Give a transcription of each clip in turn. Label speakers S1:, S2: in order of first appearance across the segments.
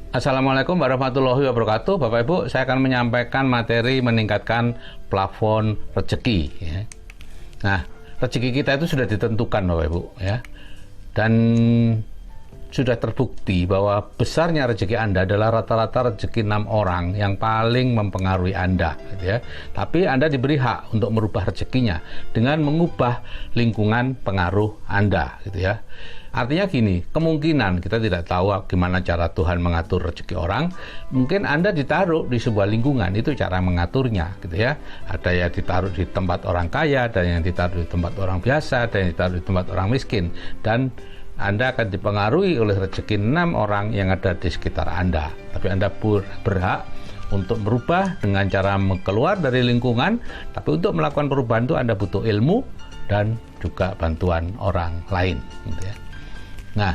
S1: Assalamualaikum warahmatullahi wabarakatuh. Bapak Ibu, saya akan menyampaikan materi meningkatkan plafon rezeki. Ya. Nah, rezeki kita itu sudah ditentukan, Bapak Ibu, ya. Dan sudah terbukti bahwa besarnya rezeki Anda adalah rata-rata rezeki 6 orang yang paling mempengaruhi Anda, gitu ya. Tapi Anda diberi hak untuk merubah rezekinya dengan mengubah lingkungan pengaruh Anda, gitu ya. Artinya gini, kemungkinan kita tidak tahu gimana cara Tuhan mengatur rezeki orang. Mungkin Anda ditaruh di sebuah lingkungan, itu cara mengaturnya, gitu ya. Ada yang ditaruh di tempat orang kaya, ada yang ditaruh di tempat orang biasa, ada yang ditaruh di tempat orang miskin. Dan Anda akan dipengaruhi oleh rezeki 6 orang yang ada di sekitar Anda. Tapi Anda berhak untuk merubah dengan cara keluar dari lingkungan. Tapi untuk melakukan perubahan itu Anda butuh ilmu dan juga bantuan orang lain, gitu ya. Nah,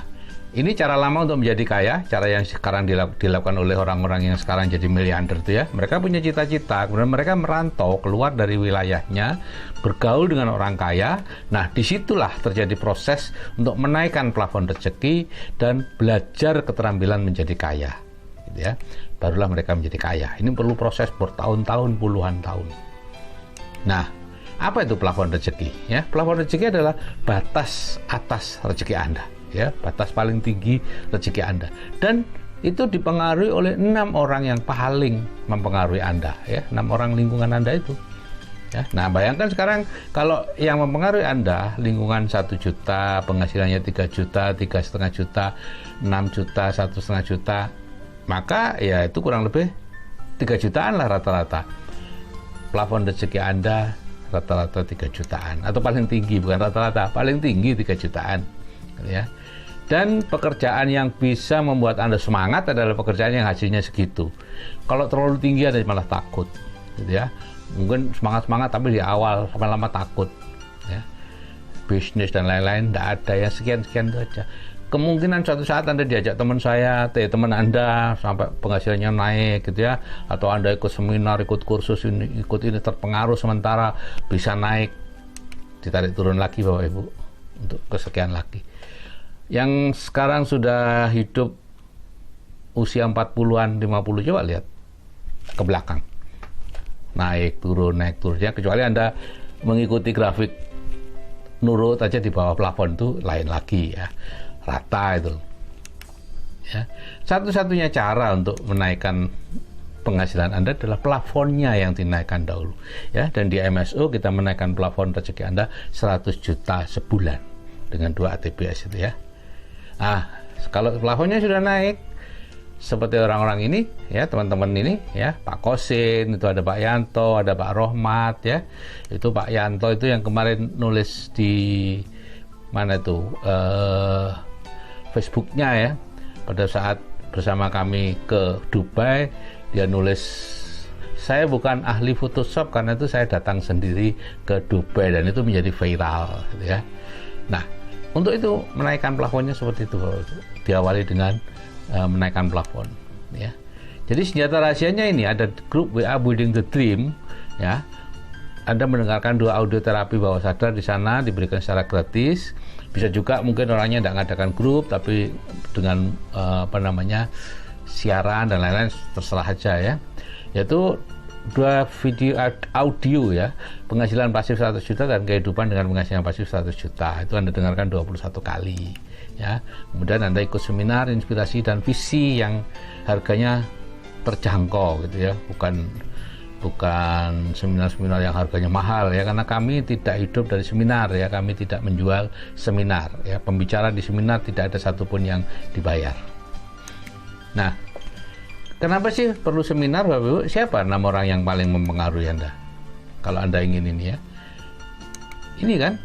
S1: ini cara lama untuk menjadi kaya, cara yang sekarang dilakukan oleh orang-orang yang sekarang jadi miliarder itu ya. Mereka punya cita-cita, kemudian mereka merantau keluar dari wilayahnya, bergaul dengan orang kaya. Nah, disitulah terjadi proses untuk menaikkan plafon rezeki dan belajar keterampilan menjadi kaya, gitu ya. Barulah mereka menjadi kaya. Ini perlu proses bertahun-tahun, puluhan tahun. Nah, apa itu plafon rezeki? Ya, plafon rezeki adalah batas atas rezeki Anda. Ya, batas paling tinggi rezeki Anda, dan itu dipengaruhi oleh 6 orang yang paling mempengaruhi Anda, ya, 6 orang lingkungan Anda itu, ya. Nah, bayangkan sekarang kalau yang mempengaruhi Anda lingkungan 1 juta, penghasilannya 3 juta, 3,5 juta, 6 juta, 1,5 juta, maka ya itu kurang lebih 3 jutaan lah rata-rata. Plafon rezeki Anda rata-rata 3 jutaan, atau paling tinggi, bukan rata-rata, paling tinggi 3 jutaan, ya. Dan pekerjaan yang bisa membuat Anda semangat adalah pekerjaan yang hasilnya segitu. Kalau terlalu tinggi Anda malah takut, gitu ya. Mungkin semangat-semangat tapi di awal lama-lama takut, ya. Bisnis dan lain-lain tidak ada, yang sekian-sekian itu aja. Kemungkinan suatu saat Anda diajak teman teman Anda sampai penghasilannya naik, gitu ya. Atau Anda ikut seminar, ikut kursus ini, ikut ini, terpengaruh sementara bisa naik, ditarik turun lagi Bapak Ibu untuk kesekian lagi. Yang sekarang sudah hidup usia 40-an, 50, coba lihat ke belakang. Naik turun. Ya, kecuali Anda mengikuti grafik nurut aja di bawah plafon itu lain lagi, ya. Rata itu. Ya. Satu-satunya cara untuk menaikkan penghasilan Anda adalah plafonnya yang dinaikkan dahulu, ya. Dan di MSO kita menaikkan plafon rezeki Anda 100 juta sebulan dengan 2 ATBS itu, ya. Nah, kalau plafonnya sudah naik seperti orang-orang ini, ya, teman-teman ini, ya, Pak Kosin, itu ada Pak Yanto, ada Pak Rohmat, ya. Itu Pak Yanto itu yang kemarin nulis di mana itu Facebooknya, ya, pada saat bersama kami ke Dubai, dia nulis, saya bukan ahli Photoshop karena itu saya datang sendiri ke Dubai, dan itu menjadi viral, gitu ya. Nah, untuk itu menaikkan plafonnya seperti itu, diawali dengan menaikkan plafon, ya. Jadi senjata rahasianya ini ada grup WA Building the Dream, ya. Anda mendengarkan 2 audio terapi bawah sadar di sana, diberikan secara gratis. Bisa juga mungkin orangnya tidak mengadakan grup, tapi dengan siaran dan lain-lain, terserah aja, ya. Yaitu 2 video audio, ya, penghasilan pasif 100 juta dan kehidupan dengan penghasilan pasif 100 juta. Itu Anda dengarkan 21 kali, ya. Kemudian Anda ikut seminar inspirasi dan visi yang harganya terjangkau, gitu ya. Bukan seminar-seminar yang harganya mahal, ya, karena kami tidak hidup dari seminar, ya. Kami tidak menjual seminar, ya. Pembicara di seminar tidak ada satupun yang dibayar. Nah, kenapa sih perlu seminar, Bapak Ibu? Siapa 6 orang yang paling mempengaruhi Anda? Kalau Anda ingin ini, ya. Ini kan.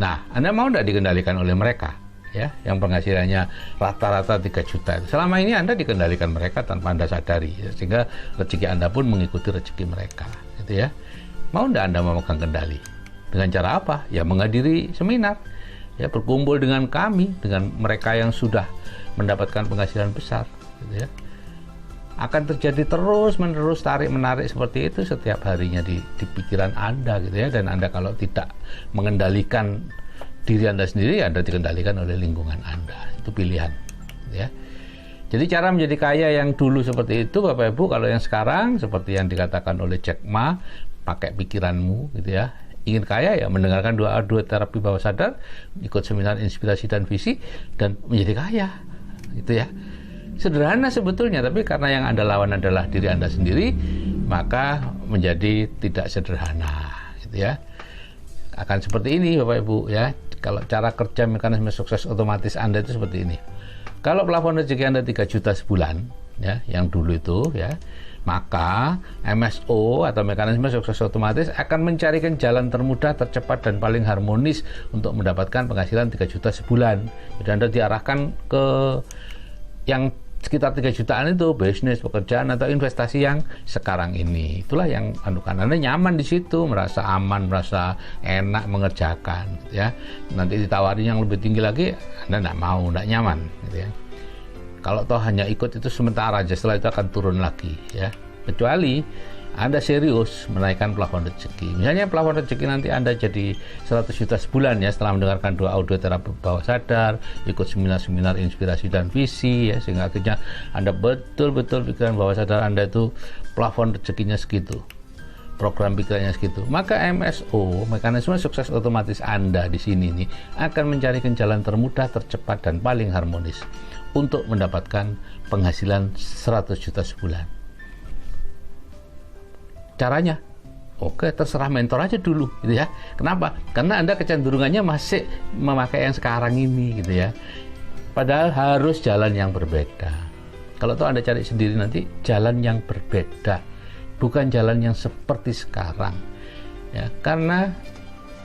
S1: Nah, Anda mau tidak dikendalikan oleh mereka, ya, yang penghasilannya rata-rata 3 juta. Selama ini Anda dikendalikan mereka tanpa Anda sadari, ya, sehingga rezeki Anda pun mengikuti rezeki mereka, gitu ya. Mau tidak Anda memegang kendali? Dengan cara apa? Ya, menghadiri seminar, ya, berkumpul dengan kami, dengan mereka yang sudah mendapatkan penghasilan besar, gitu ya. Akan terjadi terus-menerus tarik-menarik seperti itu setiap harinya di pikiran Anda, gitu ya. Dan Anda kalau tidak mengendalikan diri Anda sendiri, Anda dikendalikan oleh lingkungan Anda. Itu pilihan, ya. Jadi cara menjadi kaya yang dulu seperti itu, Bapak Ibu, kalau yang sekarang seperti yang dikatakan oleh Jack Ma, pakai pikiranmu gitu ya. Ingin kaya ya mendengarkan dua terapi bawah sadar, ikut seminar inspirasi dan visi, dan menjadi kaya gitu ya. Sederhana sebetulnya, tapi karena yang Anda lawan adalah diri Anda sendiri, maka menjadi tidak sederhana gitu ya. Akan seperti ini Bapak Ibu ya. Kalau cara kerja mekanisme sukses otomatis Anda itu seperti ini. Kalau plafon rezeki Anda 3 juta sebulan ya, yang dulu itu ya, maka MSO atau mekanisme sukses otomatis akan mencarikan jalan termudah, tercepat, dan paling harmonis untuk mendapatkan penghasilan 3 juta sebulan. Jadi Anda diarahkan ke yang sekitar 3 jutaan itu, bisnis, pekerjaan, atau investasi yang sekarang ini. Itulah yang Anda nyaman di situ, merasa aman, merasa enak mengerjakan ya. Nanti ditawarin yang lebih tinggi lagi, Anda nggak mau, nggak nyaman gitu ya. Kalau toh hanya ikut itu sementara aja, setelah itu akan turun lagi ya. Kecuali Anda serius menaikkan plafon rezeki. Misalnya plafon rezeki nanti Anda jadi 100 juta sebulan ya, setelah mendengarkan 2 audio terapi bawah sadar, ikut seminar-seminar inspirasi dan visi ya, sehingga akhirnya Anda betul-betul pikiran bawah sadar Anda itu plafon rezekinya segitu, program pikirannya segitu. Maka MSO, mekanisme sukses otomatis Anda di sini nih akan mencarikan jalan termudah, tercepat, dan paling harmonis untuk mendapatkan penghasilan 100 juta sebulan. Caranya, oke, terserah mentor aja dulu gitu ya. Kenapa? Karena Anda kecenderungannya masih memakai yang sekarang ini gitu ya. Padahal harus jalan yang berbeda. Kalau tuh Anda cari sendiri nanti jalan yang berbeda, bukan jalan yang seperti sekarang ya. Karena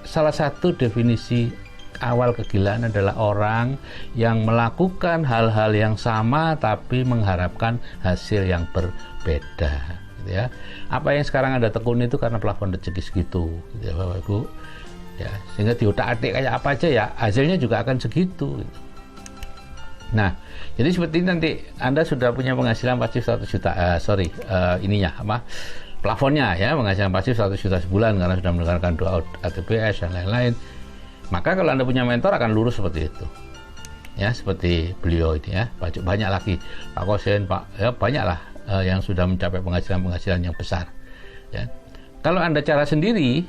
S1: salah satu definisi awal kegilaan adalah orang yang melakukan hal-hal yang sama tapi mengharapkan hasil yang berbeda gitu ya. Apa yang sekarang Anda tekuni itu karena plafon rezeki segitu gitu ya Bapak Ibu ya, sehingga diutak-atik kayak apa aja ya hasilnya juga akan segitu gitu. Nah, jadi seperti ini nanti Anda sudah punya penghasilan pasif 100 juta plafonnya ya, penghasilan pasif 100 juta sebulan karena sudah mendengarkan doa ATPS dan lain-lain. Maka kalau Anda punya mentor akan lurus seperti itu ya, seperti beliau ini ya, banyak lagi Pak Kosen, banyak lah yang sudah mencapai penghasilan yang besar ya. Kalau Anda cara sendiri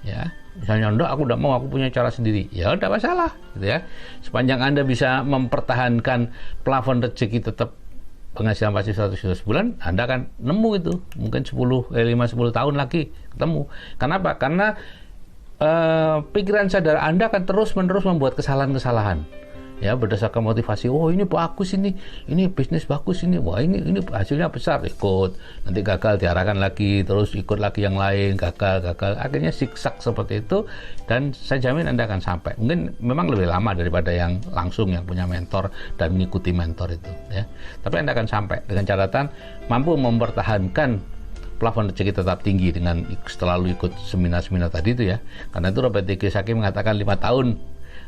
S1: ya, misalnya enggak, aku udah mau, aku punya cara sendiri, ya udah masalah gitu ya. Sepanjang Anda bisa mempertahankan plafon rezeki tetap penghasilan pasif 100 juta sebulan, Anda akan nemu itu mungkin 5-10 tahun lagi ketemu. Kenapa? Karena pikiran sadar Anda akan terus-menerus membuat kesalahan-kesalahan ya, berdasarkan motivasi. Oh, ini bagus, ini bisnis bagus, ini wah ini hasilnya besar, ikut, nanti gagal diarahkan lagi, terus ikut lagi yang lain, gagal, akhirnya siksak seperti itu. Dan saya jamin Anda akan sampai, mungkin memang lebih lama daripada yang langsung yang punya mentor dan mengikuti mentor itu ya, tapi Anda akan sampai dengan catatan mampu mempertahankan plafon rezeki tetap tinggi dengan selalu ikut seminar-seminar tadi itu ya. Karena itu Robert T. Kiyosaki mengatakan 5 tahun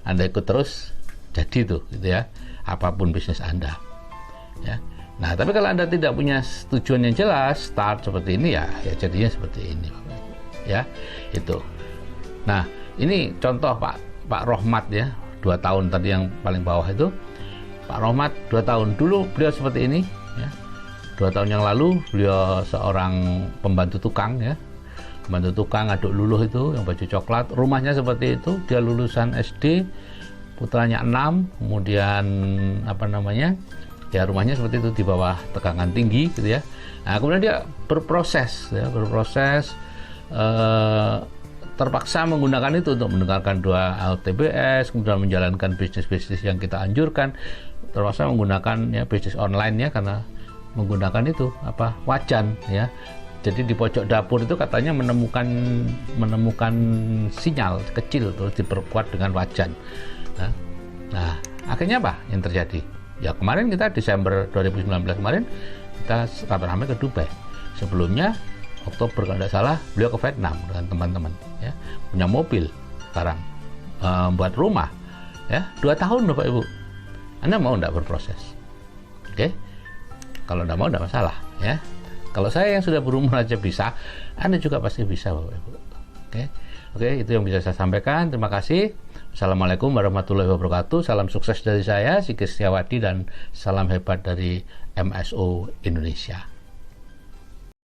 S1: Anda ikut terus, jadi itu gitu ya, apapun bisnis Anda ya. Nah, tapi kalau Anda tidak punya tujuan yang jelas, start seperti ini ya jadinya seperti ini ya, itu. Nah, ini contoh Pak Rohmat ya, 2 tahun tadi yang paling bawah itu Pak Rohmat 2 tahun dulu beliau seperti ini ya. 2 tahun yang lalu beliau seorang pembantu tukang ya, pembantu tukang aduk luluh itu yang baju coklat, rumahnya seperti itu, dia lulusan SD, putranya 6, kemudian ya rumahnya seperti itu di bawah tegangan tinggi gitu ya. Nah, kemudian dia berproses terpaksa menggunakan itu untuk mendengarkan 2 LTBS, kemudian menjalankan bisnis-bisnis yang kita anjurkan, terpaksa menggunakan ya bisnis online ya, karena menggunakan itu wajan ya. Jadi di pojok dapur itu katanya menemukan sinyal kecil, terus diperkuat dengan wajan. Nah, akhirnya apa yang terjadi? Ya kemarin kita Desember 2019 kemarin kita rame-rame ke Dubai. Sebelumnya Oktober kalau tidak salah beliau ke Vietnam dengan teman-teman ya, punya mobil sekarang, buat rumah ya, 2 tahun Bapak Ibu. Anda mau tidak berproses? Oke? Kalau tidak mau tidak masalah ya. Kalau saya yang sudah berumur aja bisa, Anda juga pasti bisa Bapak Ibu. Oke, itu yang bisa saya sampaikan. Terima kasih. Assalamualaikum warahmatullahi wabarakatuh. Salam sukses dari saya, Sigit Setiawadi, dan salam hebat dari MSO Indonesia.